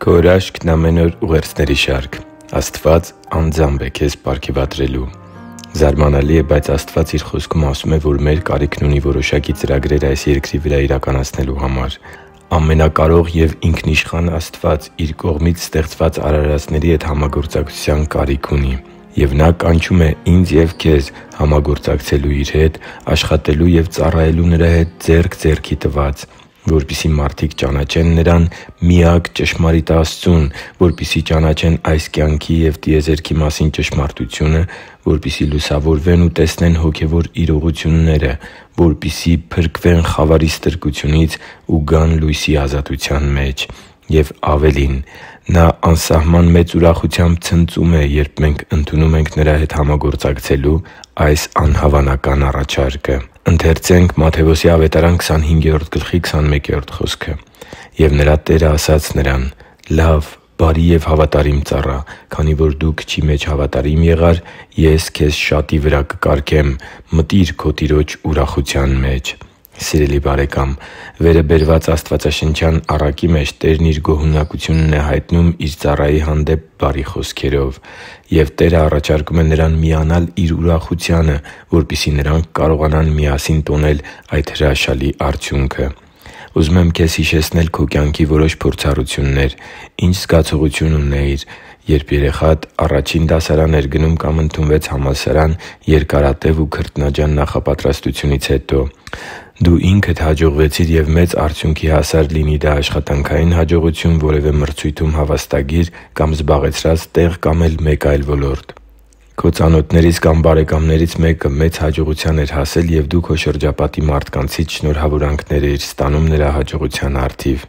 Քո հրաշքն ամեն օր ուղերձների շարք։ Աստված անձամբ է քեզ պարգևատրելու։ Զարմանալի է, բայց Աստված Իր Խոսքում ասում է, որ մեր կարիքն ունի որոշակի ծրագրեր այս երկրի վրա իրականացնելու համար։ Ամենակարող և ինքնիշխան Աստված Իր կողմից ստեղծված արարածների հետ համագործակցության կարիք ունի։ Եվ Նա կանչում է ինձ և քեզ համագործակցելու Իր հետ, աշխատելու և ծառայելու Նրա հետ ձեռք ձեռքի տված, որպեսզի մարդիկ ճանաչեն Նրան՝ միակ ճշմարիտ Աստծուն, որպեսզի ճանաչեն այս կյանքի և տիեզերքի մասին ճշմարտությունը, որպեսզի լուսավորվեն ու տեսնեն հոգևոր իրողությունները, որպեսզի փրկվեն խավարի ստրկությունից ու գան լույսի ազատության մեջ։ Եվ ավելին՝ Նա անսահման մեծ ուրախությամբ ցնծում է, երբ մենք ընդունում ենք Նրա հետ համագործակցելու այս անհավանական առաջարկը։ «Եվ նրա տերը ասաց նրան. «Լավ, բարի և հավատարիմ ծառա, քանի որ դու քչի մեջ հավատարիմ եղար, Ես քեզ շատի վրա կկարգեմ. մտի՛ր քո տիրոջ ուրախության մեջ»։ Սիրելի՛ բարեկամ, վերը բերված աստվածաշնչյան առակի մեջ Տերն Իր գոհունակությունն է հայտնում Իր ծառայի հանդեպ բարի խոսքերով։ Եվ Տերը առաջարկում է նրան միանալ Իր ուրախությանը, որպեսզի նրանք կարողանան միասին տոնել այդ հրաշալի արդյունքը։ Ուզում եմ քեզ հիշեցնել քո կյանքի որոշ փորձառություններ։ Ի՞նչ զգացողություն ունեիր, երբ երեխադ առաջին դասարան էր գնում կամ ընդունվեց համալսարան երկարատև ու քրտնաջան նախապատրաստությունից հետո։ Դու ինքդ հաջողվեցիր և մեծ արդյունքի հասար, լինի դա աշխատանքային հաջողություն, որևէ մրցույթում հավաստագիր կամ զբաղեցրած տեղ կամ էլ մեկ այլ ոլորտ։ Քո ծանոթներից կամ բարեկամներից մեկը մեծ հաջողության էր հասել, և դու քո շրջապատի մարդկանցից շնորհավորանքներ էիր ստանում նրա հաջողության առթիվ։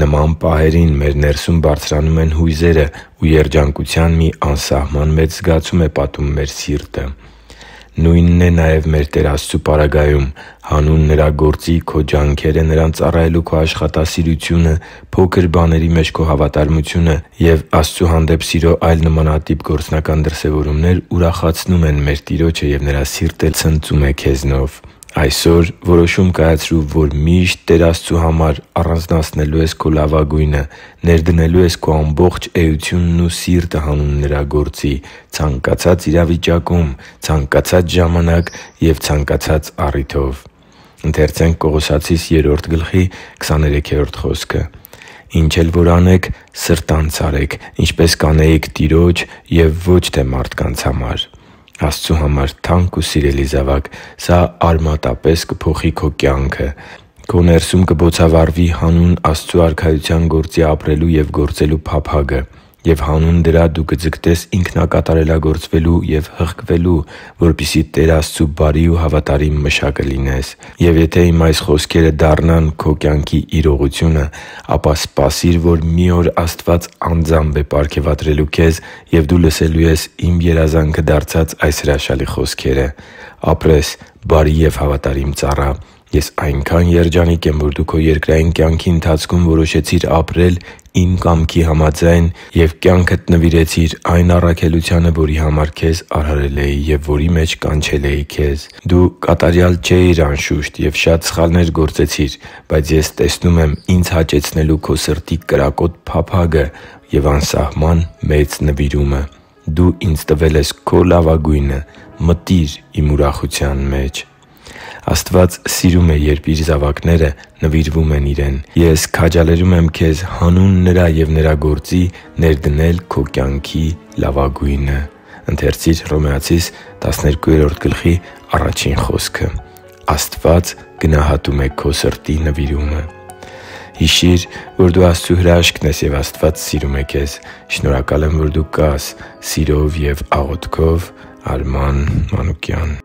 Նման պահերին մեր ներսում բարձրանում են հույզերը, ու երջանկության մի անսահման մեծ զգացում է պատում մեր սիրտը։ Նույնն է նաև մեր Տեր Աստծու պարագայում։ Հանուն Նրա գործի քո ջանքերը, Նրան ծառայելու քո աշխատասիրությունը, փոքր բաների մեջ քո հավատարմությունը և Աստծու հանդեպ սիրո այլ նմանատիպ գործնական դրսևորումներ ուրախացնում են մեր Տիրոջը, և Նրա սիրտը ցնծում է քեզնով։ Այսօր որոշում կայացրու, որ միշտ Տեր Աստծու համար առանձնացնելու ես քո լավագույնը, ներդնելու ես քո ամբողջ էությունն ու սիրտը հանուն Նրա գործի՝ ցանկացած իրավիճակում, ցանկացած ժամանակ և ցանկացած առիթով։ «Ինչ էլ որ անեք, սրտանց արեք, ինչպես կանեիք Տիրոջ և ոչ թե մարդկանց համար» (Կողոսացիս 3․23): Աստծու համար թանկ ու սիրելի՛ զավակ, սա արմատապես կփոխի քո կյանքը։ Քո ներսում կբոցավառվի հանուն Աստծու Արքայության գործի ապրելու և գործելու փափագը։ Եվ հանուն դրա դու կձգտես ինքնակատարելագործվելու և հղկվելու, որպեսզի Տեր Աստծու բարի ու հավատարիմ մշակը լինես։ Եվ եթե իմ այս խոսքերը դառնան քո կյանքի իրողությունը, ապա սպասի՛ր, որ մի օր Աստված անձամբ է պարգևատրելու քեզ, և դու լսելու ես իմ երազանքը դարձած այս հրաշալի խոսքերը․ «Ապրես բարի և հավատարիմ ծառա։ Ես այնքան երջանիկ եմ, որ դու քո երկրային կյանքի ընթացքում որոշեցիր ապրել Իմ կամքի համաձայն և կյանքդ նվիրեցիր այն առաքելությանը, որի համար քեզ արարել էի և որի մեջ կանչել էի քեզ։ Դու կատարյալ չէիր, անշուշտ, և շատ սխալներ գործեցիր, բայց ես տեսնում եմ ինձ հաճեցնելու քո սրտի կրակոտ փափագը և անսահման մեծ նվիրումը։ Դու ինձ տվել ես քո լավագույնը։ Մտի՛ր իմ ուրախության մեջ»։ Աստված սիրում է, երբ Իր զավակները նվիրվում են Իրեն։ Ես քաջալերում եմ քեզ հանուն Նրա և Նրա գործի ներդնել քո կյանքի լավագույնը։ «Աստված գնահատում է քո սրտի նվիրումը»։ Հիշի՛ր, որ դու Աստծո հրաշքն ես, և Աստված սիրում է քեզ։ Շնորհակալ եմ, որ դու կա՛ս։ Սիրով և աղոթքով, Արման Մանուկյան։